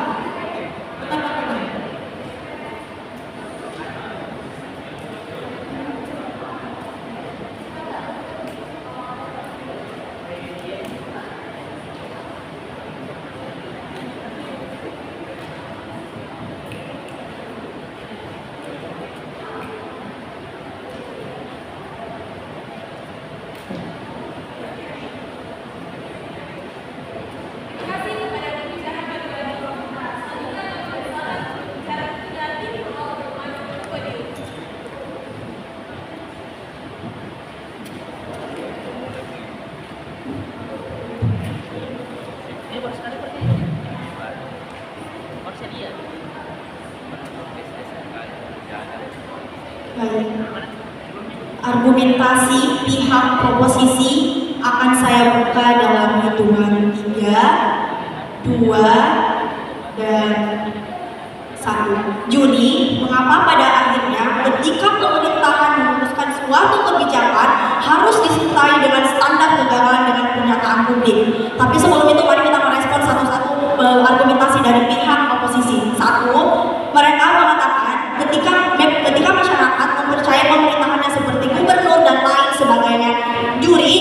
Argumentasi pihak oposisi akan saya buka dalam hitungan 3, 2, dan 1. Juni, mengapa pada akhirnya ketika pemerintahan memutuskan suatu kebijakan harus disertai dengan standar kegagalan dengan pernyataan publik? Tapi sebelum itu mari kita merespon satu-satu argumentasi dari pihak oposisi. 1, mereka mengatakan ketika masyarakat mempercayai pemerintahannya seperti gubernur dan lain sebagainya, juri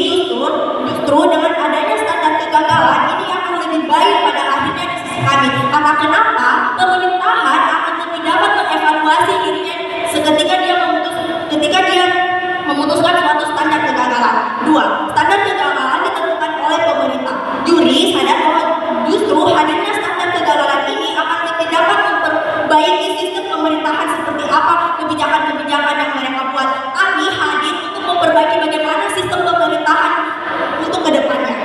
justru dengan adanya standar kegagalan ini akan lebih baik pada akhirnya di sisi kami. Karena kenapa? Pemerintahan akan lebih dapat mengevaluasi dirinya ketika dia memutuskan suatu standar kegagalan. 2, standar kegagalan ditentukan oleh pemerintah. Juri sadar bahwa justru hadirnya standar kegagalan ini akan lebih dapat memperbaiki sistem pemerintahan seperti apa kebijakan-kebijakan yang mereka buat. Kami hadir untuk memperbaiki bagaimana sistem pemerintahan untuk kedepannya.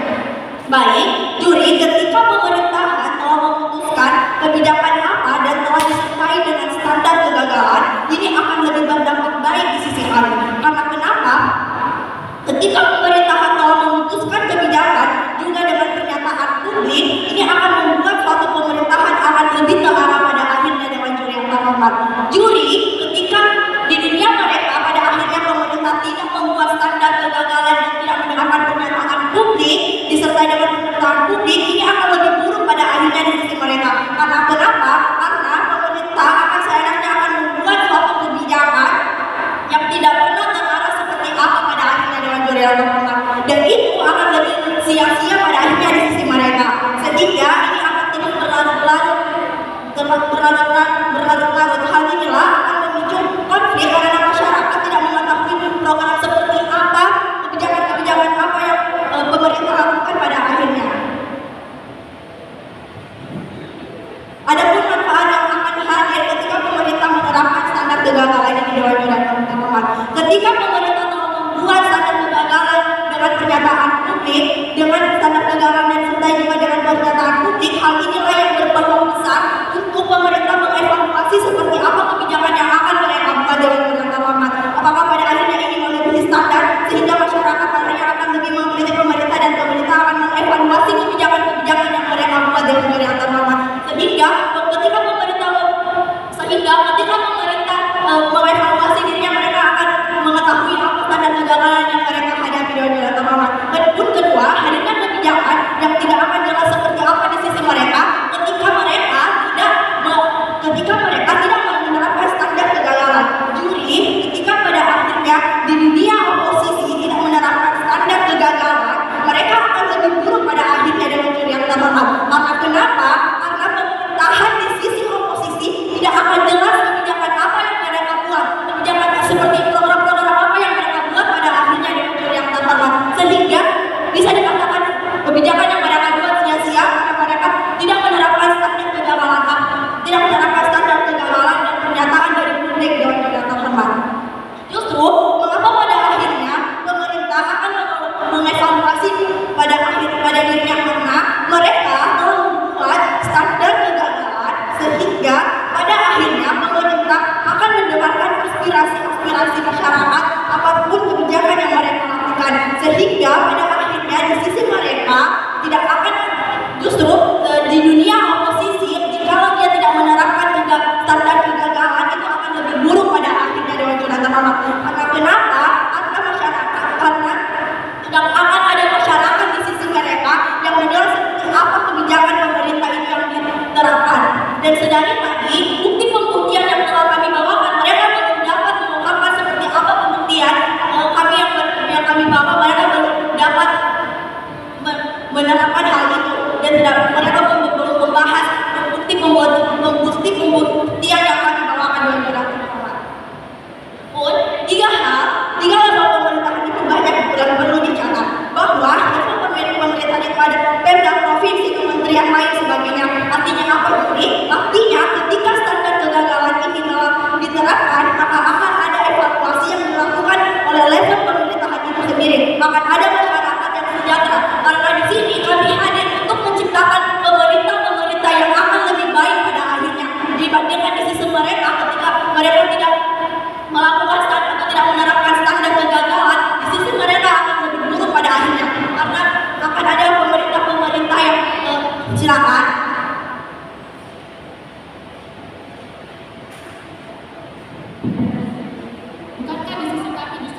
Baik, juri, ketika pemerintahan telah memutuskan kebijakan apa dan telah disertai dengan standar kegagalan, ini akan lebih berdampak baik di sisi kami. Karena kenapa? Ketika pemerintahan telah memutuskan kebijakan juga dengan pernyataan publik, ini akan membuat suatu pemerintahan akan lebih terarah pada akhirnya dengan juri yang terhormat. Juri, ketika di dunia mereka pada akhirnya pemerintah tidak membuat standar kegagalan dan tidak mendengarkan pernyataan publik disertai dengan pernyataan publik, ini akan lebih buruk pada akhirnya di sisi mereka. Karena kenapa? Karena pemerintah akan seenaknya akan membuat suatu kebijakan yang tidak pernah terarah seperti apa pada akhirnya dengan juri yang terhormat, dan itu akan lebih sia-sia pada akhirnya di sisi mereka, sehingga ini akan terus berlarut-larut. Hal inilah akan memicu konflik karena masyarakat tidak mengetahui program seperti apa, kebijakan-kebijakan apa yang pemerintah lakukan pada akhirnya. Adapun manfaat yang akan hadir ketika pemerintah menerapkan standar kegagalan ini di Dewan Juri yang terhormat. Ketika pemerintah telah membuat standar kegagalan dengan pernyataan publik, dengan standar kegagalan dan serta juga dengan pernyataan publik, hal inilah yang berpeluang besar untuk pemerintah mengevaluasi seperti apa kebijakan yang akan mereka buat Dewan Juri yang terhormat. Apakah pada akhirnya ini melebihi standar sehingga masyarakat nantinya akan lebih mengkritik pemerintah dan pemerintah akan mengevaluasi kebijakan-kebijakan yang mereka buat Dewan Juri yang terhormat. Sehingga ketika pemerintah mengevaluasi dirinya, mereka akan mengetahui apa standar kegagalan yang mereka hadapi di Dewan Juri yang terhormat. Pun kedua, hadirnya kebijakan yang tidak akan jelas seperti apa di sisi mereka ketika mereka tidak menerapkan standar kegagalan. Juri, ketika pada akhirnya di dunia oposisi tidak menerapkan standar kegagalan, mereka akan lebih buruk pada akhirnya dengan juri yang terhormat. Karena kenapa? Karena pemerintahan di sisi oposisi tidak akan jelas kebijakan apa yang mereka buat, kebijakan seperti program-program apa yang mereka buat pada akhirnya dengan juri yang terhormat, sehingga bisa dikatakan kebijakan yang mereka buat sia-sia karena mereka tidak menerapkan standar kegagalan dan pernyataan dari publik Dewan Juri yang terhormat. Justru mengapa pada akhirnya pemerintah akan mengevaluasi pada diri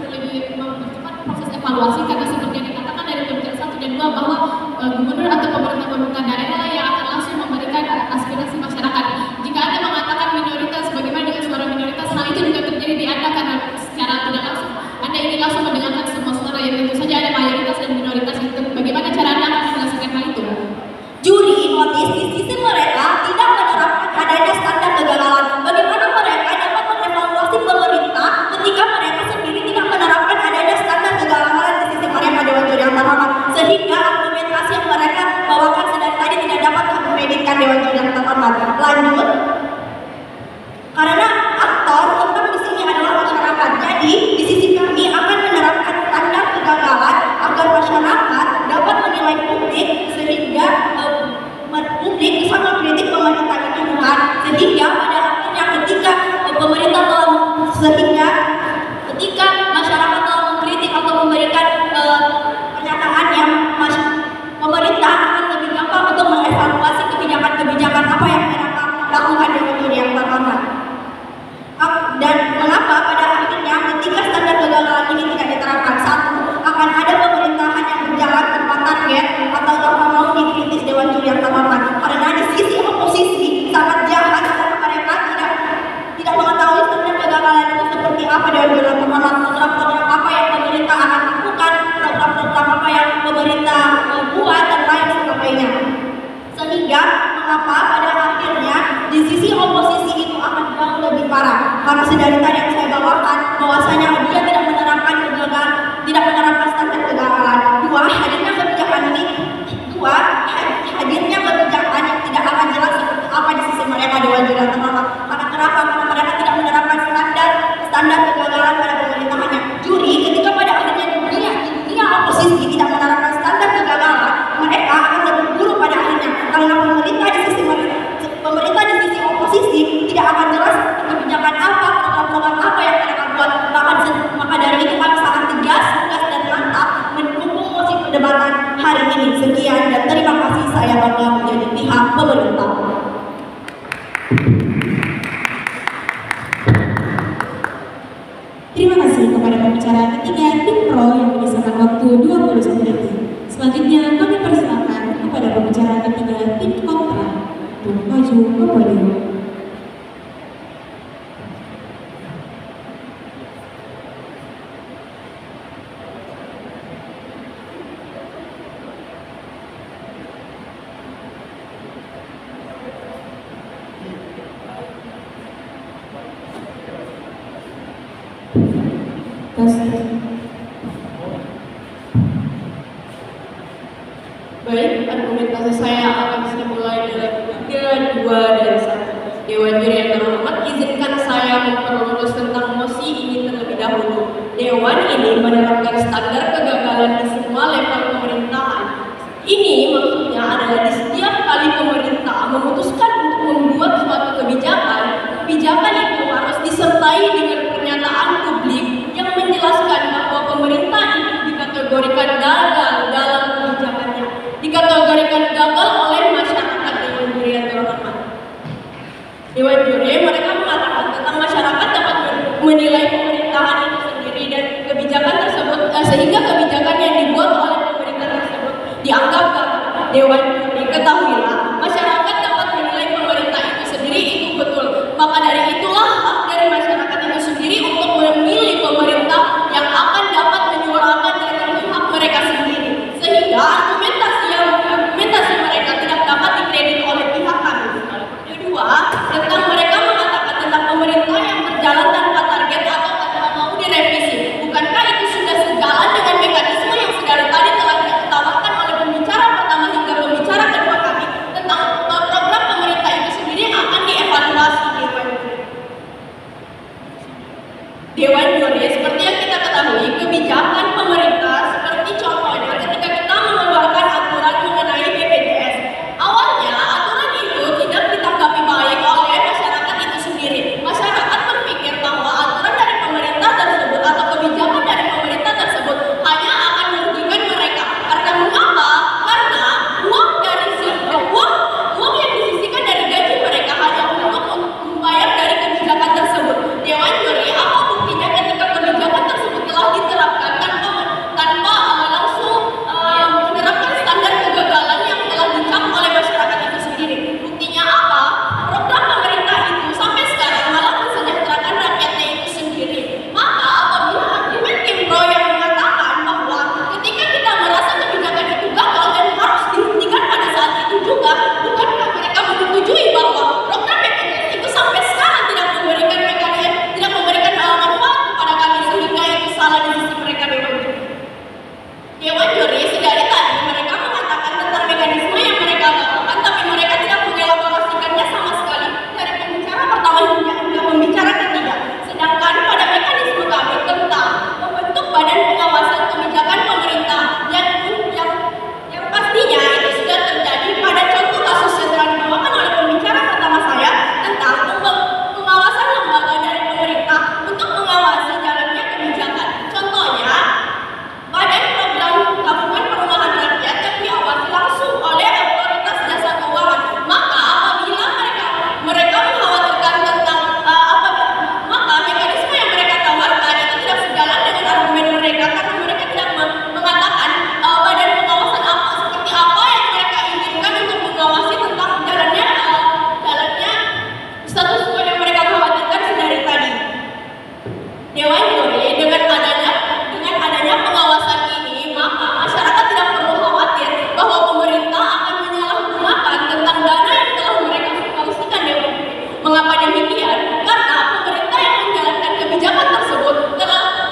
lebih mempercepat proses evaluasi karena seperti yang dikatakan dari pembicaraan 1 dan 2 bahwa gubernur atau pemerintah daerah yang akan langsung memberikan aspirasi masyarakat. Jika Anda mengatakan minoritas, bagaimana dengan suara minoritas? Hal itu juga terjadi di Anda karena secara tidak langsung Anda ingin langsung mendengarkan semua suara yang tentu saja ada mayoritas dan minoritas itu. Bagaimana cara Anda akan menyelesaikan hal itu? Juri notis di sisi mereka tidak menerapkan adanya standar kegagalan. Bagaimana mereka dapat mengevaluasi pemerintah ketika mereka sendiri tidak menerapkan adanya standar kegagalan di sisi mereka Dewan Juri yang terhormat, sehingga argumentasi yang mereka bawakan sedang tadi tidak dapat mengkreditkan Dewan Juri yang terhormat. Lanjut, karena aktor utama di sini adalah masyarakat. Jadi di sisi kami akan menerapkan standar kegagalan agar masyarakat dapat menilai publik sehingga publik bisa mengkritik pemerintah itu bukan, sehingga pada akhirnya ketika pemerintah telah sehingga ketika masyarakat telah mengkritik atau memberikan pernyataannya, pemerintah akan lebih gampang untuk mengevaluasi kebijakan-kebijakan apa yang mereka lakukan dengan dunia yang terhormat. Dan mengapa pada akhirnya ketika standar kegagalan ini tidak diterapkan? Satu, akan ada pemerintahan yang berjalan tanpa target atau tanpa mau dikritis Dewan Juri yang terhormat. Karena di sisi oposisi sangat jahat karena mereka tidak mengetahui standar kegagalan itu seperti apa Dewan Juri yang terhormat, program-program apa yang pemerintah akan lakukan, program-program apa yang pemerintah buat dan lain sebagainya. Sehingga mengapa pada akhirnya di sisi oposisi itu akan jauh lebih parah, karena sedari tadi yang saya bawakan bahwasanya dia tidak menerapkan kegagalan, tidak menerapkan standar kegagalan. Hadirnya kebijakan yang tidak akan jelas seperti apa di sisi mereka Dewan Juri yang terhormat. Karena kenapa? Karena mereka tidak menerapkan standar kegagalan pada pemerintahannya. Juri ketika pada akhirnya dunia oposisi tidak menerapkan standar kegagalan, mereka akan lebih buruk pada akhirnya. Karena pemerintah di sisi oposisi tidak akan jelas kebijakan apa, program-program apa yang mereka buat. Maka dari itu kami sangat tegas dan mantap mendukung mosi perdebatan hari ini. Sekian dan terima kasih, saya bangga menjadi pihak pemerintah. Terima kasih kepada pembicara ketiga tim pro yang menyisakan waktu 21 detik. Selanjutnya kami persilakan kepada pembicara ketiga tim kontra untuk maju ke podium. Baik, argumentasi saya akan saya mulai dari 3, 2, dan 1. Dewan Juri yang terhormat, izinkan saya memperlurus tentang mosi ini terlebih dahulu. Dewan ini menerapkan standar kegagalan di semua level pemerintahan. Ini maksudnya adalah di setiap kali pemerintah memutuskan untuk membuat suatu kebijakan itu harus disertai dengan pernyataan publik yang menjelaskan bahwa pemerintah itu dikategorikan gagal dalam kebijakannya, dikategorikan gagal oleh masyarakat Dewan Juri yang terhormat. Dewan Juri mereka mengatakan tentang masyarakat dapat menilai pemerintahan itu sendiri dan kebijakan tersebut sehingga kebijakan yang dibuat oleh pemerintah tersebut dianggap gagal. Dewan Juri, ketahuilah masyarakat dapat menilai pemerintah itu sendiri, itu betul. Maka dari itulah hak dari masyarakat itu sendiri untuk memilih pemerintah yang akan dapat menyuarakan dari pihak mereka sendiri, sehingga argumentasi mereka tidak dapat dikredit oleh pihak kami. Kedua, tentang mereka mengatakan tentang pemerintah yang berjalan tanpa target atau tanpa mau direvisi. Bukankah itu sudah sejalan dengan mekanisme yang sedari tadi telah ditawarkan oleh pembicara pertama hingga pembicara kedua kami tentang program pemerintah itu sendiri yang akan dievaluasi Dewan Juri. Seperti yang kita ketahui, kebijakan pemerintah seperti contohnya ketika kita mengeluarkan aturan mengenai BPJS. Awalnya aturan itu tidak ditanggapi baik oleh masyarakat itu sendiri. Masyarakat berpikir bahwa aturan dari pemerintah tersebut atau kebijakan dari pemerintah tersebut hanya akan merugikan mereka. Karena mengapa? Karena uang yang disisihkan dari gaji mereka hanya untuk membayar dari kebijakan tersebut. Dewan Juri, apa buktinya ketika kebijakan tersebut telah Dewan juri dengan adanya pengawasan ini, maka masyarakat tidak perlu khawatir bahwa pemerintah akan menyalahgunakan tentang dana yang telah mereka fungsikan dewan juri. Mengapa demikian? Karena pemerintah yang menjalankan kebijakan tersebut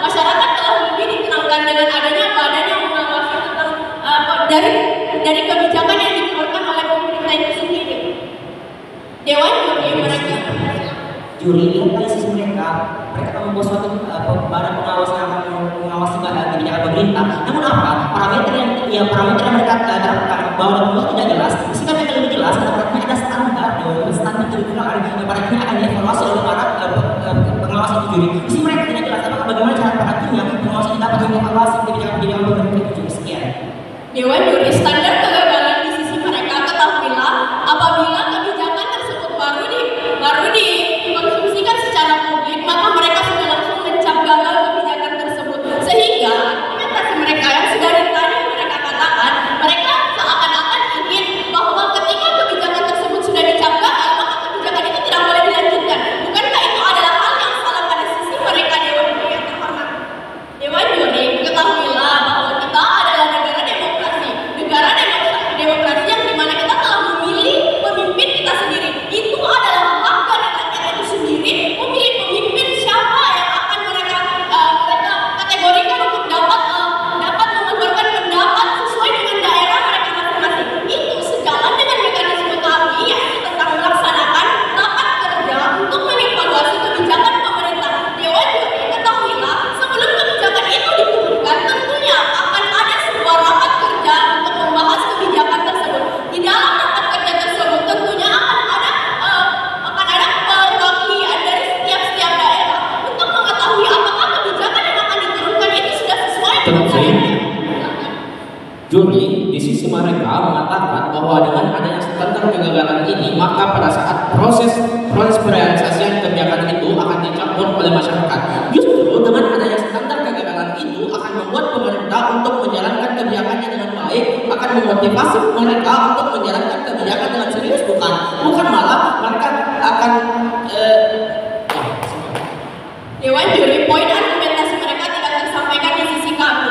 masyarakat telah lebih dikenalkan dengan adanya badan yang mengawasi tentang dari kebijakan yang dikeluarkan oleh pemerintah itu sendiri. Dewan juri mereka Juri lihat dari sisi mereka membuat suatu badan pengawas yang akan mengawasi kebijakan pemerintah. Namun apa? Parameter yang mereka terapkan bahwa dalam itu tidak jelas. Jika mereka lebih jelas, karena ada standar itu digunakan yang pada akhirnya akan dievaluasi oleh para pengawas itu juri. Jika mereka tidak jelas, apakah bagaimana cara pada akhirnya pengawas itu dapat mengevaluasi kebijakan pemerintah itu sekian. Dewan juri standar kegagalan di sisi mereka ketahuilah apabila kebijakan tersebut baru dikonsumsikan secara publik, maka mereka sudah langsung mencap gagal kebijakan tersebut, sehingga argumentasi mereka yang sedari tadi mereka katakan, mereka seakan-akan ingin bahwa ketika kebijakan tersebut sudah dicap gagal, maka kebijakan itu tidak boleh dilanjutkan. Bukankah itu adalah hal yang salah pada sisi mereka? Dewan juri yang terhormat, Dewan juri ketahuilah bahwa kita adalah negara demokrasi yang dimana kita telah memilih pemimpin kita sendiri. Itu adalah hak dari rakyat itu sendiri memilih pemimpin siapa yang akan mereka kategorikan untuk dapat mengeluarkan pendapat sesuai dengan daerah mereka masing-masing. Itu sejalan dengan mekanisme kami yaitu tentang melaksanakan rapat kerja untuk mengevaluasi kebijakan pemerintah. Dewan juri ketahuilah sebelum kebijakan itu diturunkan tentunya akan ada sebuah rapat kerja untuk membahas kebijakan tersebut. Di dalam rapat kerja tersebut tentunya akan ada perwakilan dari setiap daerah untuk mengetahui apakah kebijakan yang akan diturunkan itu sudah sesuai dengan daerah. Juri di sisi mereka mengatakan bahwa dengan adanya standar kegagalan ini, maka pada saat proses perealisasian kebijakan itu akan dicampur oleh masyarakat. Justru dengan adanya standar kegagalan itu akan membuat pemerintah untuk menjalankan kebijakannya dengan baik, akan memotivasi mereka untuk menjalankan kebijakan dengan serius, bukan malah mereka akan Dewan juri, poin argumentasi mereka tidak tersampaikan di sisi kami.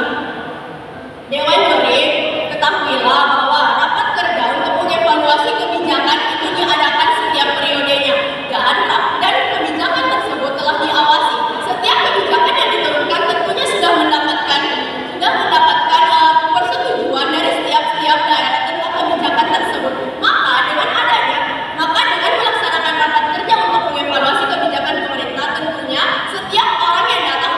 Dewan juri ketahuilah bahwa rapat kerja untuk mengevaluasi kebijakan itu diadakan setiap periodenya dan kebijakan tersebut telah diawasi. Setiap kebijakan yang diturunkan tentunya sudah mendapatkan persetujuan dari setiap daerah tentang kebijakan tersebut. Maka dengan melaksanakan rapat kerja untuk mengevaluasi kebijakan pemerintah, tentunya setiap orang yang datang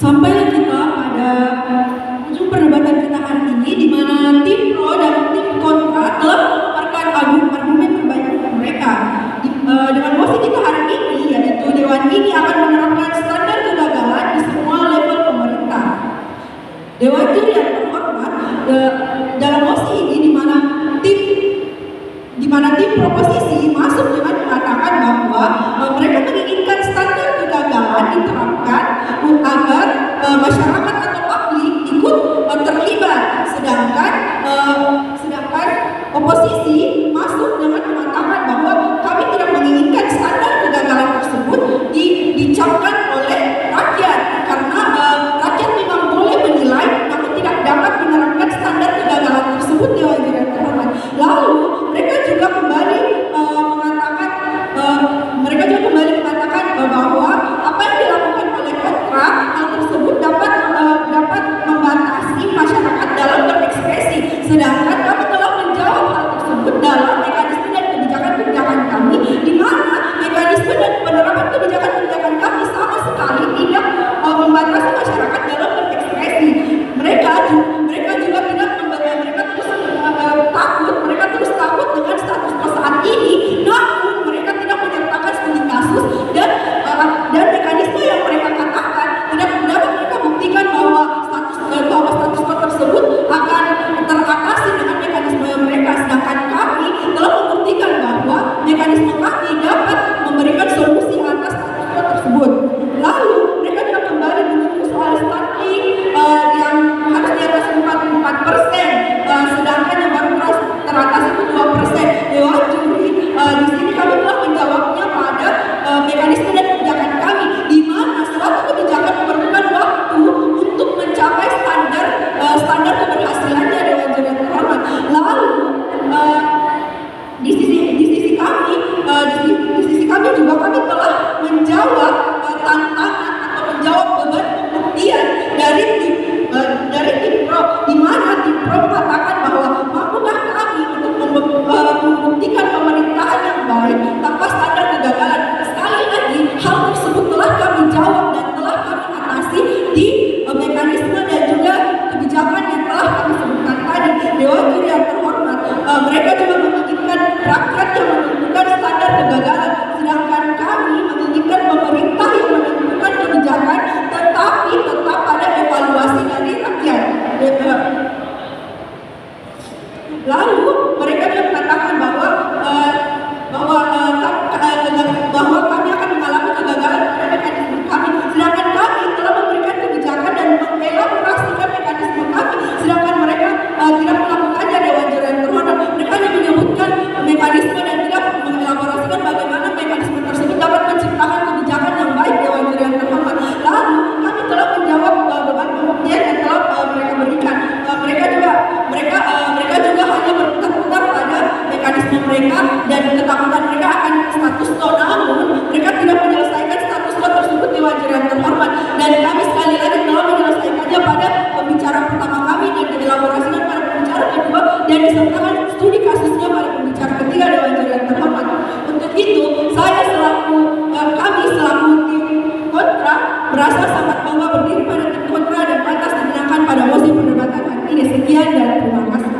Sampailah kita pada ujung perdebatan kita hari ini, di mana tim pro dan tim kontra telah memaparkan argumen terbaik mereka. Dengan mosi kita hari ini, yaitu Dewan ini akan menerapkan standar kegagalan di semua level pemerintah. Dewan juri yang terhormat, dalam mosi ini di mana tim proposisi masuk dengan mengatakan bahwa mereka menginginkan standar kegagalan diterapkan agar masyarakat atau publik ikut terlibat, sedangkan oposisi masuk dengan mengatakan bahwa kami tidak menginginkan standar kegagalan tersebut dicapkan oleh rakyat, karena rakyat memang boleh menilai namun tidak dapat menerapkan standar kegagalan tersebut. Dewan juri yang terhormat. Lalu mereka juga kembali mengatakan bahwa apa yang dilakukan oleh kontra hal tersebut dapat membatasi masyarakat dalam berekspresi, sedangkan kami telah menjawab hal tersebut dalam mekanisme dan kebijakan-kebijakan kami, di mana mekanisme dan penerapan kebijakan-kebijakan kami sama sekali tidak membatasi masyarakat dalam berekspresi. Mereka juga tidak mereka terus takut dengan status quo saat ini, namun mereka tidak menyertakan studi kasus dan mekanisme yang mereka katakan tidak dapat mereka buktikan bahwa status quo tersebut akan teratasi dengan mekanisme mereka, sedangkan kami telah membuktikan bahwa mekanisme kami dapat memberikan solusi atas status quo tersebut. Lalu mereka juga kembali menyinggung soal stunting yang harus di atas 44%, sedangkan yang baru teratas itu 2%. Dewan juri di sini kami telah menjawabnya pada mekanisme dan kebijakan kami, di mana suatu kebijakan memerlukan waktu untuk mencapai standar keberhasilannya. Dewan juri yang terhormat. Lalu di sisi kami juga kami telah menjawab tantangan atau menjawab beban pembuktian dari tim pro, di mana tim pro mengatakan bahwa mampukah kami untuk membuktikan pemerintahan yang baik tanpa standar kegagalan. Sekali lagi, hal tersebut telah kami jawab dan telah kami atasi di mekanisme dan juga kebijakan yang telah kami sebutkan tadi. Dewan juri yang terhormat, mereka juga menginginkan rakyat yang menentukan standar kegagalan, sedangkan kami menginginkan pemerintah yang menentukan kebijakan, tetapi tetap ada evaluasi dari rakyat. Lalu mereka juga mengatakan bahwa kami akan mengalami kegagalan pada mekanisme kami, sedangkan kami telah memberikan kebijakan dan mengelaborasikan mekanisme kami, sedangkan mereka tidak melakukannya. Dewan juri yang terhormat, mereka hanya menyebutkan mekanisme dan tidak mengelaborasikan bagaimana mekanisme tersebut dapat menciptakan kebijakan yang baik. Dewan juri yang terhormat. Lalu kami telah menjawab beban pembuktian yang telah mereka berikan. Mereka juga hanya berputar-putar pada mekanisme mereka dan ketakutan mereka akan status quo, namun mereka tidak menyelesaikan status quo tersebut. Dewan juri yang terhormat, dan kami sekali lagi telah menyelesaikannya pada pembicaraan pertama kami dan dielaborasikan pada pembicaraan kedua dan disertakan studi kasusnya pada pembicaraan ketiga. Dewan juri yang terhormat. Untuk itu kami selaku tim kontra merasa sangat bangga berdiri pada tim kontra dan pantas dimenangkan pada mosi perdebatan hari ini. Sekian dan terima kasih.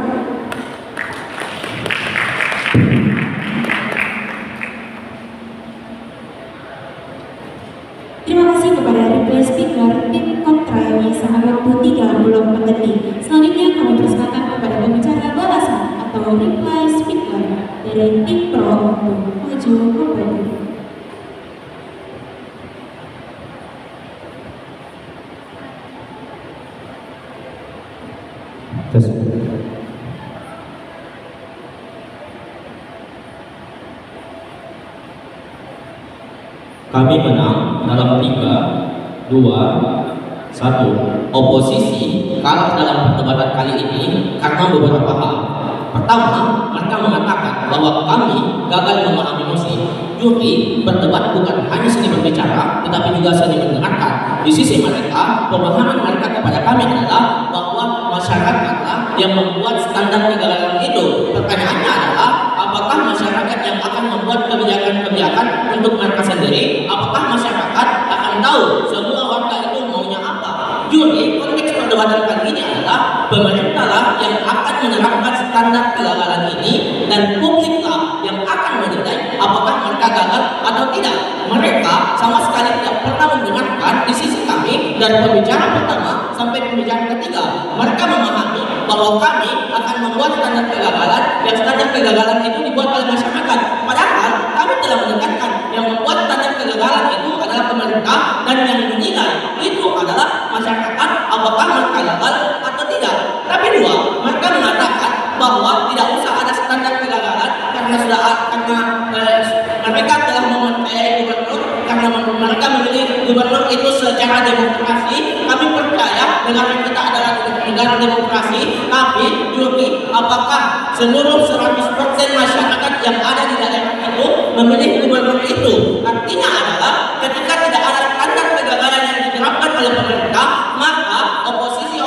Terima kasih kepada reply speaker tim kontra yang menyisa waktu 30 menit. Selanjutnya kami persilakan kepada pembicara balasan atau reply speaker dari tim pro untuk maju ke podium. Kami menang dalam 3, 2, 1. Oposisi kalah dalam perdebatan kali ini karena beberapa hal. Pertama, mereka mengatakan bahwa kami gagal memahami mosi. Juri berdebat bukan hanya seni berbicara, tetapi juga seni mendengarkan. Di sisi mereka, pemahaman mereka kepada kami adalah bahwa masyarakatlah yang membuat standar kegagalan itu. Pertanyaannya adalah, apakah masyarakat yang akan membuat kebijakan-kebijakan untuk mereka sendiri? Apakah masyarakat akan tahu semua warga itu maunya apa? pemerintahlah yang akan menerapkan standar kegagalan ini dan publiklah yang akan menilai apakah mereka gagal atau tidak. Mereka sama sekali tidak pernah mendengarkan di sisi kami dari pembicaraan pertama sampai pembicaraan ketiga. Mereka memahami bahwa kami akan membuat standar kegagalan, yang standar kegagalan itu dibuat oleh masyarakat. Padahal kami telah menekankan yang membuat standar kegagalan itu adalah pemerintah dan yang menilai itu adalah masyarakat apakah mereka gagal atau tidak. Tapi dua, mereka mengatakan bahwa tidak usah ada standar kegagalan karena mereka telah mempercayai gubernur, karena mereka memilih gubernur itu secara demokrasi. Kami percaya negara kita adalah negara demokrasi. Tapi Juri, apakah seluruh 100% masyarakat yang ada di daerah itu memilih gubernur itu? Artinya adalah ketika tidak ada standar kegagalan yang diterapkan oleh pemerintah, maka oposisi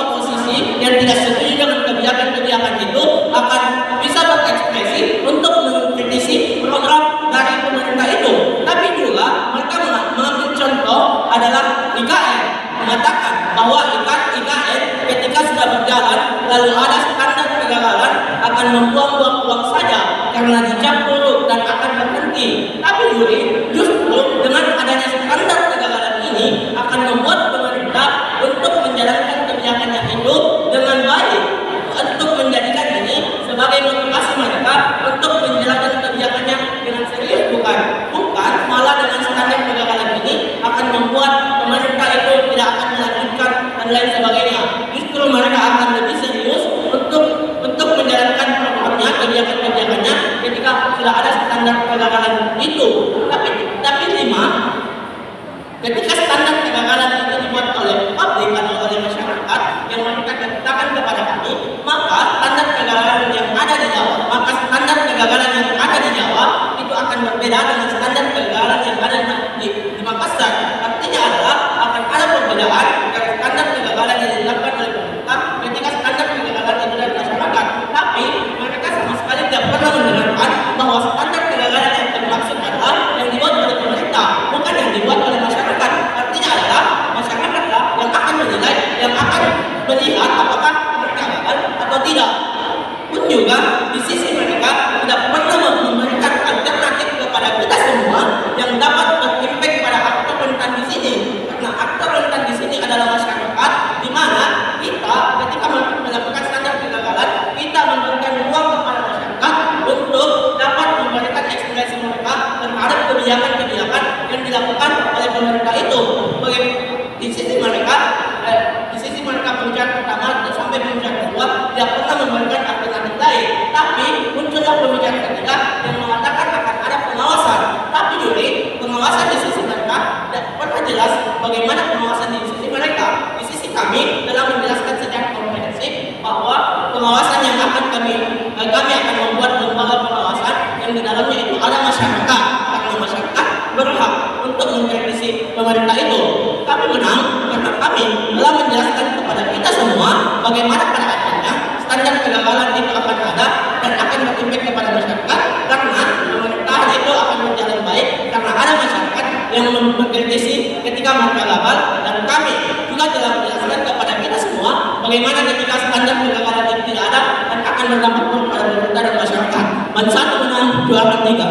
yang tidak setuju dengan kebijakan-kebijakan itu akan bisa berekspresi untuk mengkritisi program dari pemerintah itu. Tapi juga mereka mengambil contoh adalah IKN, mengatakan bahwa IKN ketika sudah berjalan lalu ada standar kegagalan akan membuang-buang uang saja karena dicap buruk dan akan berhenti. Tapi justru dengan adanya standar kegagalan ini akan membuat pemerintah untuk menjalankan kebijakannya itu dengan baik, untuk menjadikan ini sebagai motivasi mereka untuk menjalankan kebijakannya dengan serius, bukan malah dengan standar kegagalan ini akan membuat pemerintah itu tidak akan melanjutkan dan lain sebagainya. Justru mereka akan lebih serius untuk menjalankan programnya, kebijakan-kebijakannya ketika sudah ada standar kegagalan itu. Tapi lima, ketika standar kegagalan itu dibuat oleh publik atau oleh masyarakat yang mereka katakan kepada kami, maka standar kegagalan yang ada di Jawa itu akan berbeda dengan standar kegagalan yang ada di Makassar. Artinya adalah akan ada perbedaan dari standar kegagalan yang dilakukan oleh pemerintah ketika standar kegagalan itu dari masyarakat. Tapi mereka sama sekali tidak pernah mendengarkan bahwa standar kegagalan yang termaksud adalah yang dibuat oleh pemerintah, bukan yang dibuat oleh masyarakat. Artinya adalah masyarakatlah yang akan menilai, yang akan melihat apakah mereka gagal atau tidak. Pun juga di sisi mereka tidak pernah memberikan alternatif kepada kita semua yang dapat berimpact pada aktor rentan di sini. Karena aktor rentan di sini adalah masyarakat, di mana kita ketika melakukan standar kegagalan, kita memberikan ruang kepada masyarakat untuk dapat memberikan ekspresi mereka terhadap kebijakan-kebijakan yang dilakukan oleh pemerintah itu. Di sisi mereka pembicaraan pertama sampai pembicaraan kedua tidak pernah memberikan alternatif lain. Tapi muncullah pembicaraan ketiga yang mengatakan akan ada pengawasan. Tapi pengawasan di sisi mereka tidak pernah jelas bagaimana pengawasan di sisi mereka. Di sisi kami telah menjelaskan secara komprehensif bahwa pengawasan yang akan kami akan membuat lembaga pengawasan yang di dalamnya itu ada masyarakat, karena masyarakat berhak untuk mengkritisi pemerintah itu. Kami menang karena kami telah menjelaskan kepada kita semua bagaimana pada akhirnya standar kegagalan itu akan ada dan akan berimpact kepada masyarakat, karena pemerintahan itu akan berjalan baik karena ada masyarakat yang mengkritisi ketika mereka gagal. Dan kami juga telah menjelaskan kepada kita semua bagaimana ketika standar kegagalan itu tidak ada dan akan berdampak buruk pada pemerintah dan masyarakat. Man satu menang, juara tiga.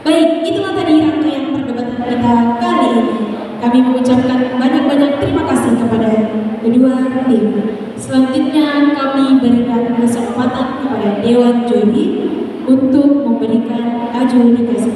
Baik, itulah tadi rangkaian perdebatan kita kali ini. Kami mengucapkan banyak-banyak terima kasih kepada kedua tim. Selanjutnya kami berikan kesempatan kepada Dewan Juri untuk memberikan adjudikasi.